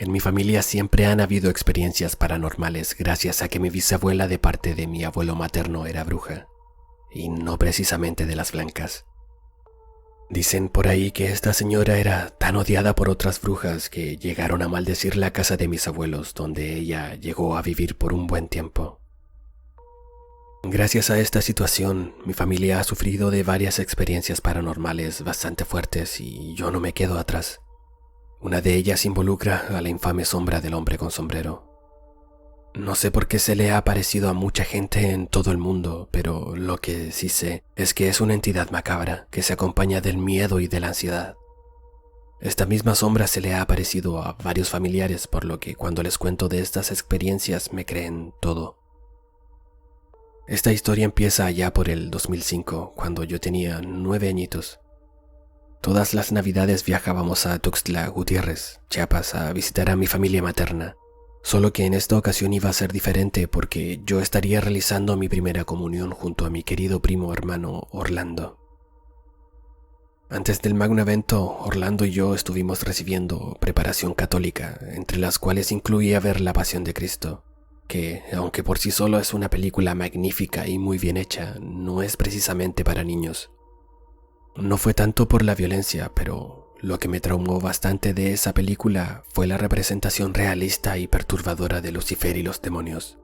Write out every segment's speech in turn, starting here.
En mi familia siempre han habido experiencias paranormales gracias a que mi bisabuela de parte de mi abuelo materno era bruja, y no precisamente de las blancas. Dicen por ahí que esta señora era tan odiada por otras brujas que llegaron a maldecir la casa de mis abuelos, donde ella llegó a vivir por un buen tiempo. Gracias a esta situación, mi familia ha sufrido de varias experiencias paranormales bastante fuertes y yo no me quedo atrás. Una de ellas involucra a la infame sombra del hombre con sombrero. No sé por qué se le ha aparecido a mucha gente en todo el mundo, pero lo que sí sé es que es una entidad macabra que se acompaña del miedo y de la ansiedad. Esta misma sombra se le ha aparecido a varios familiares, por lo que cuando les cuento de estas experiencias me creen todo. Esta historia empieza allá por el 2005, cuando yo tenía 9 añitos. Todas las navidades viajábamos a Tuxtla Gutiérrez, Chiapas, a visitar a mi familia materna. Solo que en esta ocasión iba a ser diferente porque yo estaría realizando mi primera comunión junto a mi querido primo hermano Orlando. Antes del magno evento, Orlando y yo estuvimos recibiendo preparación católica, entre las cuales incluía ver La Pasión de Cristo, que, aunque por sí solo es una película magnífica y muy bien hecha, no es precisamente para niños. No fue tanto por la violencia, pero lo que me traumó bastante de esa película fue la representación realista y perturbadora de Lucifer y los demonios.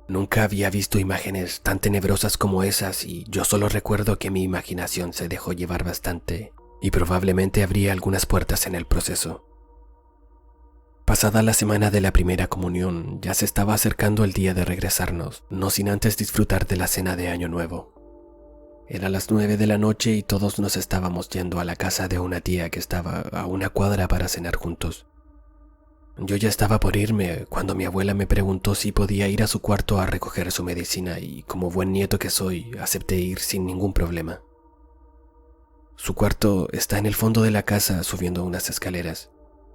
Nunca había visto imágenes tan tenebrosas como esas y yo solo recuerdo que mi imaginación se dejó llevar bastante y probablemente abría algunas puertas en el proceso. Pasada la semana de la primera comunión, ya se estaba acercando el día de regresarnos, no sin antes disfrutar de la cena de Año Nuevo. Era las 9 de la noche y todos nos estábamos yendo a la casa de una tía que estaba a una cuadra para cenar juntos. Yo ya estaba por irme cuando mi abuela me preguntó si podía ir a su cuarto a recoger su medicina y como buen nieto que soy, acepté ir sin ningún problema. Su cuarto está en el fondo de la casa subiendo unas escaleras.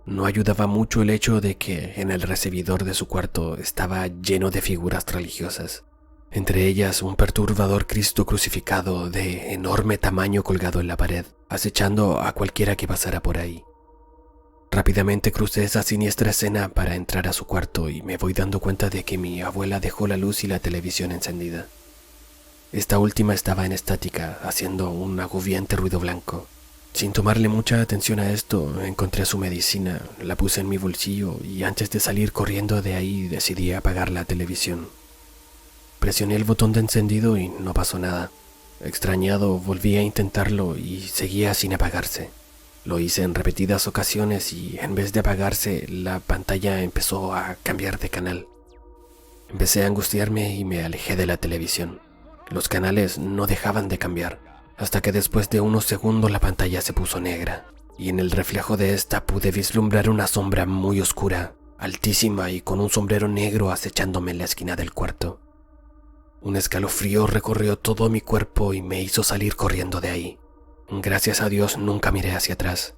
No ayudaba mucho el hecho de que en el recibidor de su cuarto estaba lleno de figuras religiosas. Entre ellas un perturbador Cristo crucificado de enorme tamaño colgado en la pared, acechando a cualquiera que pasara por ahí. Rápidamente crucé esa siniestra escena para entrar a su cuarto y me voy dando cuenta de que mi abuela dejó la luz y la televisión encendida. Esta última estaba en estática, haciendo un agobiante ruido blanco. Sin tomarle mucha atención a esto, encontré su medicina, la puse en mi bolsillo y antes de salir corriendo de ahí decidí apagar la televisión. Presioné el botón de encendido y no pasó nada. Extrañado, volví a intentarlo y seguía sin apagarse. Lo hice en repetidas ocasiones y en vez de apagarse, la pantalla empezó a cambiar de canal. Empecé a angustiarme y me alejé de la televisión. Los canales no dejaban de cambiar, hasta que después de unos segundos la pantalla se puso negra, y en el reflejo de esta pude vislumbrar una sombra muy oscura, altísima y con un sombrero negro acechándome en la esquina del cuarto. Un escalofrío recorrió todo mi cuerpo y me hizo salir corriendo de ahí. Gracias a Dios nunca miré hacia atrás.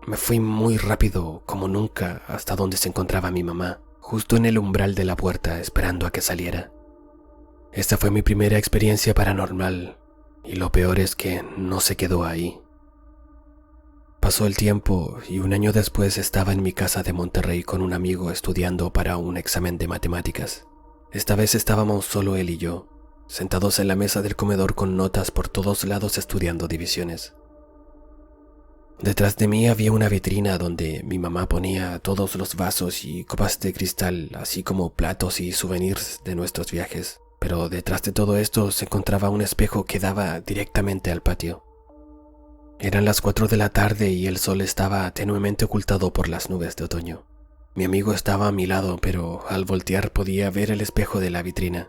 Me fui muy rápido, como nunca, hasta donde se encontraba mi mamá, justo en el umbral de la puerta esperando a que saliera. Esta fue mi primera experiencia paranormal, y lo peor es que no se quedó ahí. Pasó el tiempo y un año después estaba en mi casa de Monterrey con un amigo estudiando para un examen de matemáticas. Esta vez estábamos solo él y yo, sentados en la mesa del comedor con notas por todos lados estudiando divisiones. Detrás de mí había una vitrina donde mi mamá ponía todos los vasos y copas de cristal, así como platos y souvenirs de nuestros viajes. Pero detrás de todo esto se encontraba un espejo que daba directamente al patio. Eran las 4 de la tarde y el sol estaba tenuemente ocultado por las nubes de otoño. Mi amigo estaba a mi lado, pero al voltear podía ver el espejo de la vitrina.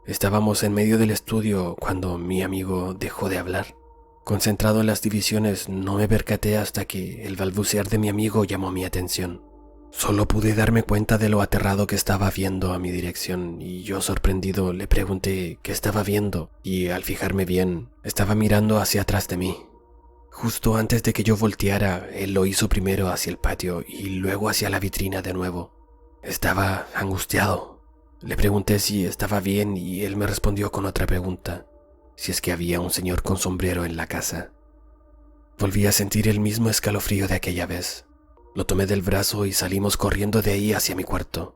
Estábamos en medio del estudio cuando mi amigo dejó de hablar. Concentrado en las divisiones, no me percaté hasta que el balbucear de mi amigo llamó mi atención. Solo pude darme cuenta de lo aterrado que estaba viendo a mi dirección y yo sorprendido le pregunté qué estaba viendo y al fijarme bien, estaba mirando hacia atrás de mí. Justo antes de que yo volteara, él lo hizo primero hacia el patio y luego hacia la vitrina de nuevo. Estaba angustiado. Le pregunté si estaba bien y él me respondió con otra pregunta, si es que había un señor con sombrero en la casa. Volví a sentir el mismo escalofrío de aquella vez. Lo tomé del brazo y salimos corriendo de ahí hacia mi cuarto.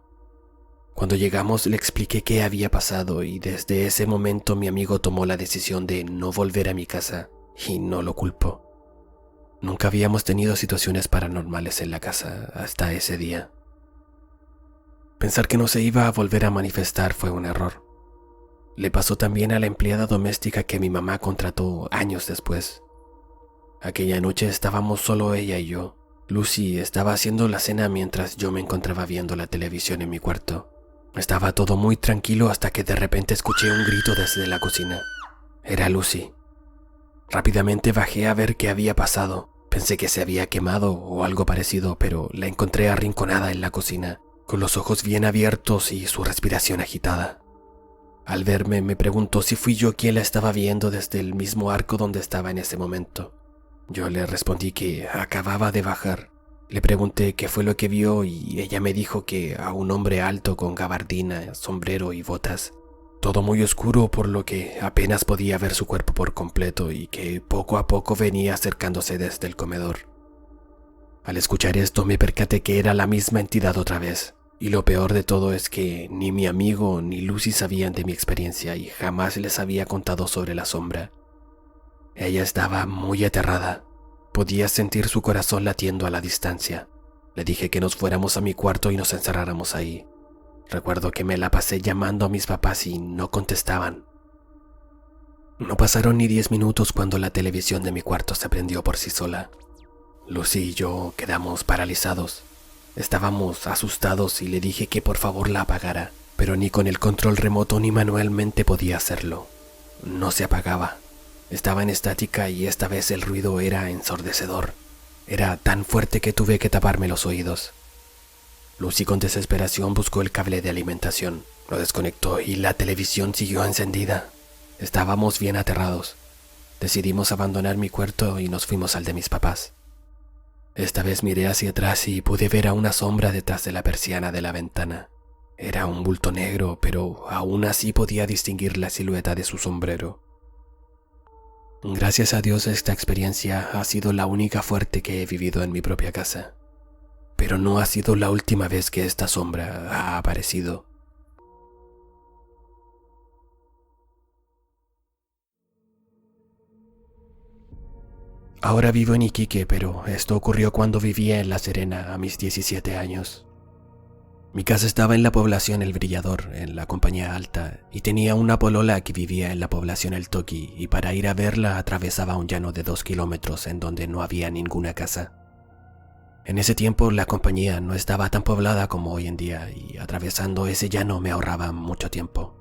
Cuando llegamos le expliqué qué había pasado y desde ese momento mi amigo tomó la decisión de no volver a mi casa y no lo culpo. Nunca habíamos tenido situaciones paranormales en la casa hasta ese día. Pensar que no se iba a volver a manifestar fue un error. Le pasó también a la empleada doméstica que mi mamá contrató años después. Aquella noche estábamos solo ella y yo. Lucy estaba haciendo la cena mientras yo me encontraba viendo la televisión en mi cuarto. Estaba todo muy tranquilo hasta que de repente escuché un grito desde la cocina. Era Lucy. Rápidamente bajé a ver qué había pasado. Pensé que se había quemado o algo parecido, pero la encontré arrinconada en la cocina, con los ojos bien abiertos y su respiración agitada. Al verme me preguntó si fui yo quien la estaba viendo desde el mismo arco donde estaba en ese momento. Yo le respondí que acababa de bajar. Le pregunté qué fue lo que vio y ella me dijo que a un hombre alto con gabardina, sombrero y botas. Todo muy oscuro por lo que apenas podía ver su cuerpo por completo y que poco a poco venía acercándose desde el comedor. Al escuchar esto me percaté que era la misma entidad otra vez. Y lo peor de todo es que ni mi amigo ni Lucy sabían de mi experiencia y jamás les había contado sobre la sombra. Ella estaba muy aterrada. Podía sentir su corazón latiendo a la distancia. Le dije que nos fuéramos a mi cuarto y nos encerráramos ahí. Recuerdo que me la pasé llamando a mis papás y no contestaban. No pasaron ni 10 minutos cuando la televisión de mi cuarto se prendió por sí sola. Lucy y yo quedamos paralizados. Estábamos asustados y le dije que por favor la apagara, pero ni con el control remoto ni manualmente podía hacerlo. No se apagaba. Estaba en estática y esta vez el ruido era ensordecedor. Era tan fuerte que tuve que taparme los oídos. Lucy con desesperación buscó el cable de alimentación, lo desconectó y la televisión siguió encendida. Estábamos bien aterrados. Decidimos abandonar mi cuarto y nos fuimos al de mis papás. Esta vez miré hacia atrás y pude ver a una sombra detrás de la persiana de la ventana. Era un bulto negro, pero aún así podía distinguir la silueta de su sombrero. Gracias a Dios esta experiencia ha sido la única fuerte que he vivido en mi propia casa. Pero no ha sido la última vez que esta sombra ha aparecido. Ahora vivo en Iquique, pero esto ocurrió cuando vivía en La Serena a mis 17 años. Mi casa estaba en la población El Brillador, en la Compañía Alta, y tenía una polola que vivía en la población El Toqui, y para ir a verla atravesaba un llano de 2 kilómetros en donde no había ninguna casa. En ese tiempo la compañía no estaba tan poblada como hoy en día, y atravesando ese llano me ahorraba mucho tiempo.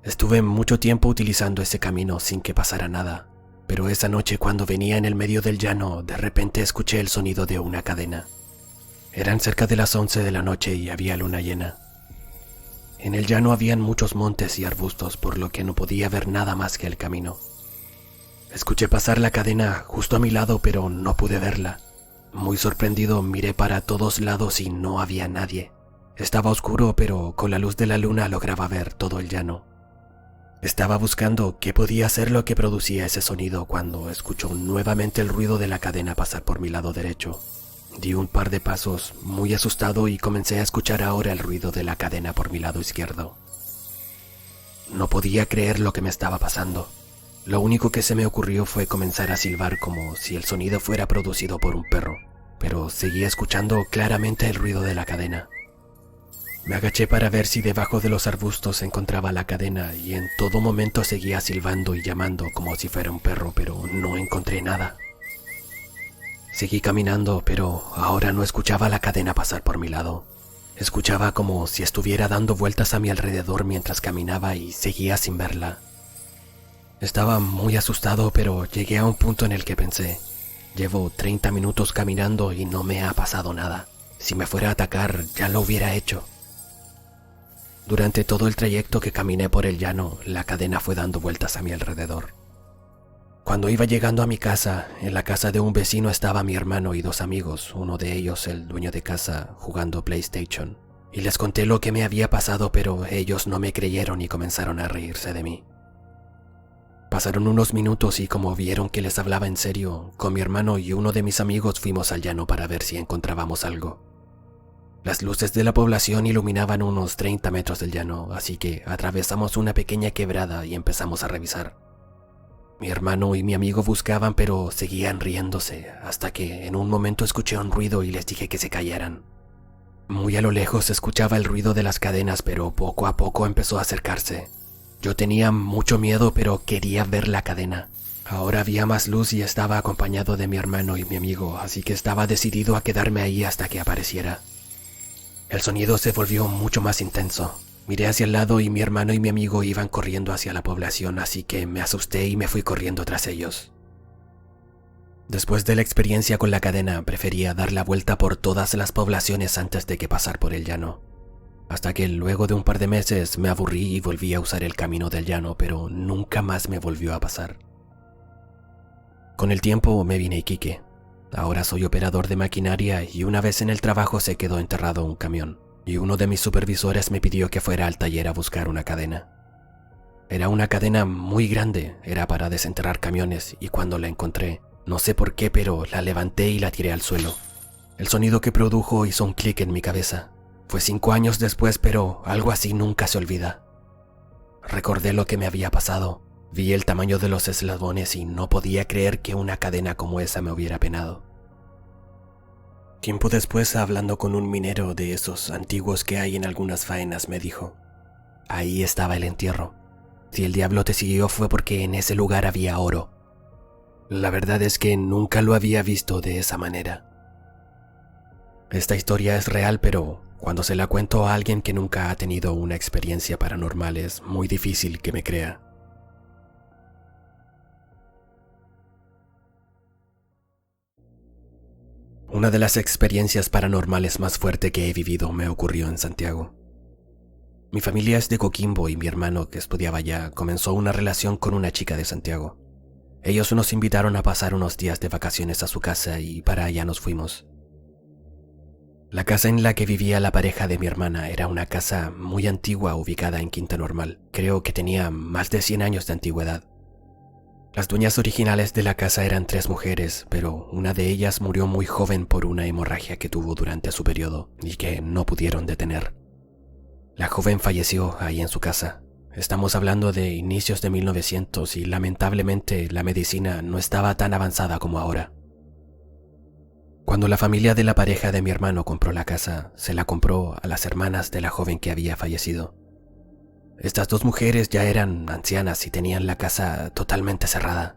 Estuve mucho tiempo utilizando ese camino sin que pasara nada, pero esa noche cuando venía en el medio del llano, de repente escuché el sonido de una cadena. Eran cerca de las 11 de la noche y había luna llena. En el llano habían muchos montes y arbustos, por lo que no podía ver nada más que el camino. Escuché pasar la cadena justo a mi lado, pero no pude verla. Muy sorprendido miré para todos lados y no había nadie. Estaba oscuro, pero con la luz de la luna lograba ver todo el llano. Estaba buscando qué podía ser lo que producía ese sonido cuando escuchó nuevamente el ruido de la cadena pasar por mi lado derecho. Di un par de pasos, muy asustado, y comencé a escuchar ahora el ruido de la cadena por mi lado izquierdo. No podía creer lo que me estaba pasando. Lo único que se me ocurrió fue comenzar a silbar como si el sonido fuera producido por un perro, pero seguía escuchando claramente el ruido de la cadena. Me agaché para ver si debajo de los arbustos se encontraba la cadena y en todo momento seguía silbando y llamando como si fuera un perro, pero no encontré nada. Seguí caminando, pero ahora no escuchaba la cadena pasar por mi lado. Escuchaba como si estuviera dando vueltas a mi alrededor mientras caminaba y seguía sin verla. Estaba muy asustado, pero llegué a un punto en el que pensé, llevo 30 minutos caminando y no me ha pasado nada. Si me fuera a atacar, ya lo hubiera hecho. Durante todo el trayecto que caminé por el llano, la cadena fue dando vueltas a mi alrededor. Cuando iba llegando a mi casa, en la casa de un vecino estaba mi hermano y 2 amigos, uno de ellos el dueño de casa, jugando PlayStation. Y les conté lo que me había pasado, pero ellos no me creyeron y comenzaron a reírse de mí. Pasaron unos minutos y como vieron que les hablaba en serio, con mi hermano y uno de mis amigos fuimos al llano para ver si encontrábamos algo. Las luces de la población iluminaban unos 30 metros del llano, así que atravesamos una pequeña quebrada y empezamos a revisar. Mi hermano y mi amigo buscaban, pero seguían riéndose, hasta que en un momento escuché un ruido y les dije que se callaran. Muy a lo lejos se escuchaba el ruido de las cadenas, pero poco a poco empezó a acercarse. Yo tenía mucho miedo, pero quería ver la cadena. Ahora había más luz y estaba acompañado de mi hermano y mi amigo, así que estaba decidido a quedarme ahí hasta que apareciera. El sonido se volvió mucho más intenso. Miré hacia el lado y mi hermano y mi amigo iban corriendo hacia la población, así que me asusté y me fui corriendo tras ellos. Después de la experiencia con la cadena, prefería dar la vuelta por todas las poblaciones antes de que pasar por el llano. Hasta que luego de un par de meses me aburrí y volví a usar el camino del llano, pero nunca más me volvió a pasar. Con el tiempo me vine a Iquique. Ahora soy operador de maquinaria y una vez en el trabajo se quedó enterrado un camión, y uno de mis supervisores me pidió que fuera al taller a buscar una cadena. Era una cadena muy grande, era para desenterrar camiones, y cuando la encontré, no sé por qué, pero la levanté y la tiré al suelo. El sonido que produjo hizo un clic en mi cabeza. Fue 5 años después, pero algo así nunca se olvida. Recordé lo que me había pasado. Vi el tamaño de los eslabones y no podía creer que una cadena como esa me hubiera penado. Tiempo después, hablando con un minero de esos antiguos que hay en algunas faenas, me dijo: ahí estaba el entierro. Si el diablo te siguió fue porque en ese lugar había oro. La verdad es que nunca lo había visto de esa manera. Esta historia es real, pero cuando se la cuento a alguien que nunca ha tenido una experiencia paranormal es muy difícil que me crea. Una de las experiencias paranormales más fuertes que he vivido me ocurrió en Santiago. Mi familia es de Coquimbo y mi hermano, que estudiaba allá, comenzó una relación con una chica de Santiago. Ellos nos invitaron a pasar unos días de vacaciones a su casa y para allá nos fuimos. La casa en la que vivía la pareja de mi hermana era una casa muy antigua ubicada en Quinta Normal. Creo que tenía más de 100 años de antigüedad. Las dueñas originales de la casa eran 3 mujeres, pero una de ellas murió muy joven por una hemorragia que tuvo durante su periodo y que no pudieron detener. La joven falleció ahí en su casa. Estamos hablando de inicios de 1900 y lamentablemente la medicina no estaba tan avanzada como ahora. Cuando la familia de la pareja de mi hermano compró la casa, se la compró a las hermanas de la joven que había fallecido. Estas 2 mujeres ya eran ancianas y tenían la casa totalmente cerrada.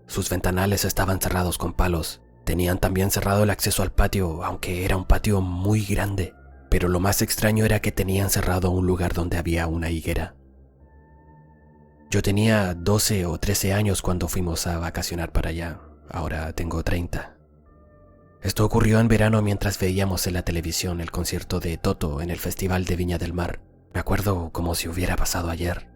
Sus ventanales estaban cerrados con palos. Tenían también cerrado el acceso al patio, aunque era un patio muy grande. Pero lo más extraño era que tenían cerrado un lugar donde había una higuera. Yo tenía 12 o 13 años cuando fuimos a vacacionar para allá. Ahora tengo 30. Esto ocurrió en verano mientras veíamos en la televisión el concierto de Toto en el Festival de Viña del Mar. Me acuerdo como si hubiera pasado ayer.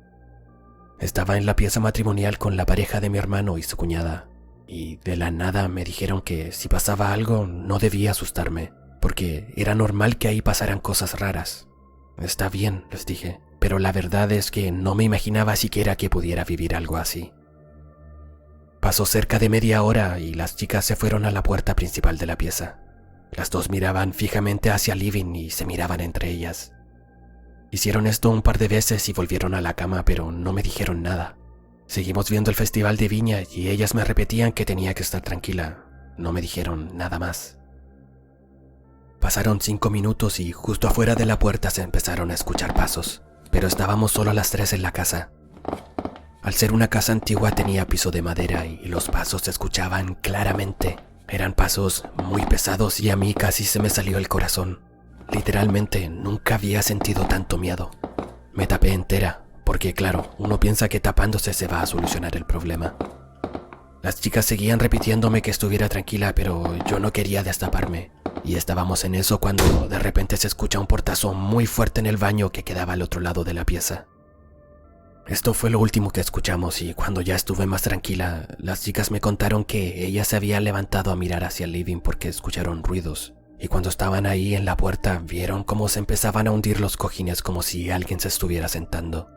Estaba en la pieza matrimonial con la pareja de mi hermano y su cuñada, y de la nada me dijeron que si pasaba algo no debía asustarme, porque era normal que ahí pasaran cosas raras. Está bien, les dije, pero la verdad es que no me imaginaba siquiera que pudiera vivir algo así. Pasó cerca de media hora y las chicas se fueron a la puerta principal de la pieza. Las 2 miraban fijamente hacia el living y se miraban entre ellas. Hicieron esto un par de veces y volvieron a la cama, pero no me dijeron nada. Seguimos viendo el Festival de Viña y ellas me repetían que tenía que estar tranquila. No me dijeron nada más. Pasaron 5 minutos y justo afuera de la puerta se empezaron a escuchar pasos, pero estábamos solo las 3 en la casa. Al ser una casa antigua tenía piso de madera y los pasos se escuchaban claramente. Eran pasos muy pesados y a mí casi se me salió el corazón. Literalmente nunca había sentido tanto miedo. Me tapé entera, porque claro, uno piensa que tapándose se va a solucionar el problema. Las chicas seguían repitiéndome que estuviera tranquila, pero yo no quería destaparme. Y estábamos en eso cuando de repente se escucha un portazo muy fuerte en el baño que quedaba al otro lado de la pieza. Esto fue lo último que escuchamos y cuando ya estuve más tranquila, las chicas me contaron que ellas se habían levantado a mirar hacia el living porque escucharon ruidos. Y cuando estaban ahí en la puerta, vieron cómo se empezaban a hundir los cojines como si alguien se estuviera sentando.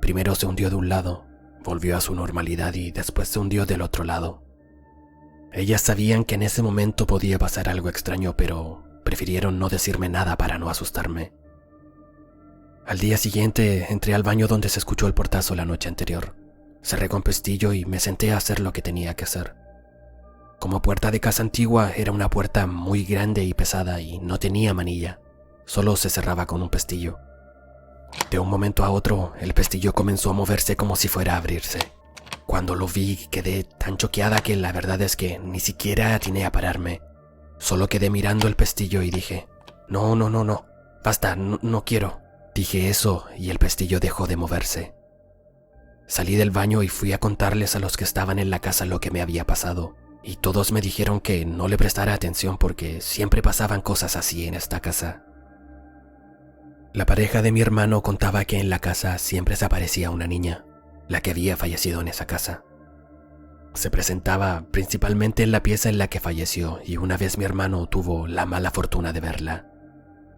Primero se hundió de un lado, volvió a su normalidad y después se hundió del otro lado. Ellas sabían que en ese momento podía pasar algo extraño, pero prefirieron no decirme nada para no asustarme. Al día siguiente entré al baño donde se escuchó el portazo la noche anterior. Cerré con pestillo y me senté a hacer lo que tenía que hacer. Como puerta de casa antigua, era una puerta muy grande y pesada y no tenía manilla. Solo se cerraba con un pestillo. De un momento a otro, el pestillo comenzó a moverse como si fuera a abrirse. Cuando lo vi, quedé tan choqueada que la verdad es que ni siquiera atiné a pararme. Solo quedé mirando el pestillo y dije, no, basta, no quiero. Dije eso y el pestillo dejó de moverse. Salí del baño y fui a contarles a los que estaban en la casa lo que me había pasado, y todos me dijeron que no le prestara atención porque siempre pasaban cosas así en esta casa. La pareja de mi hermano contaba que en la casa siempre se aparecía una niña, la que había fallecido en esa casa. Se presentaba principalmente en la pieza en la que falleció y una vez mi hermano tuvo la mala fortuna de verla.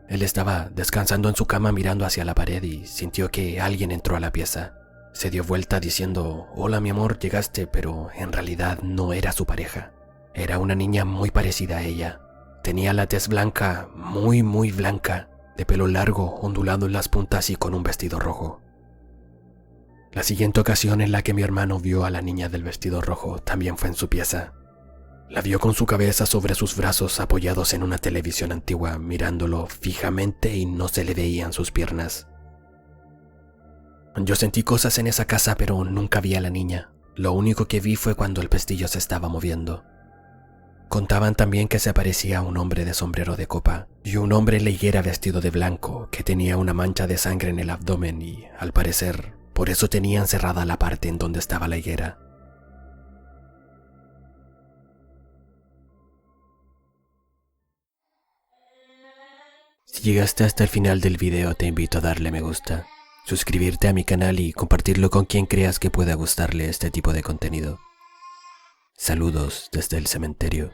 Él estaba descansando en su cama mirando hacia la pared y sintió que alguien entró a la pieza. Se dio vuelta diciendo, hola mi amor, llegaste, pero en realidad no era su pareja. Era una niña muy parecida a ella. Tenía la tez blanca, muy blanca, de pelo largo, ondulado en las puntas y con un vestido rojo. La siguiente ocasión en la que mi hermano vio a la niña del vestido rojo también fue en su pieza. La vio con su cabeza sobre sus brazos apoyados en una televisión antigua, mirándolo fijamente y no se le veían sus piernas. Yo sentí cosas en esa casa, pero nunca vi a la niña. Lo único que vi fue cuando el pestillo se estaba moviendo. Contaban también que se aparecía un hombre de sombrero de copa y un hombre en la higuera vestido de blanco que tenía una mancha de sangre en el abdomen y, al parecer, por eso tenían cerrada la parte en donde estaba la higuera. Si llegaste hasta el final del video, te invito a darle me gusta, suscribirte a mi canal y compartirlo con quien creas que pueda gustarle este tipo de contenido. Saludos desde el cementerio.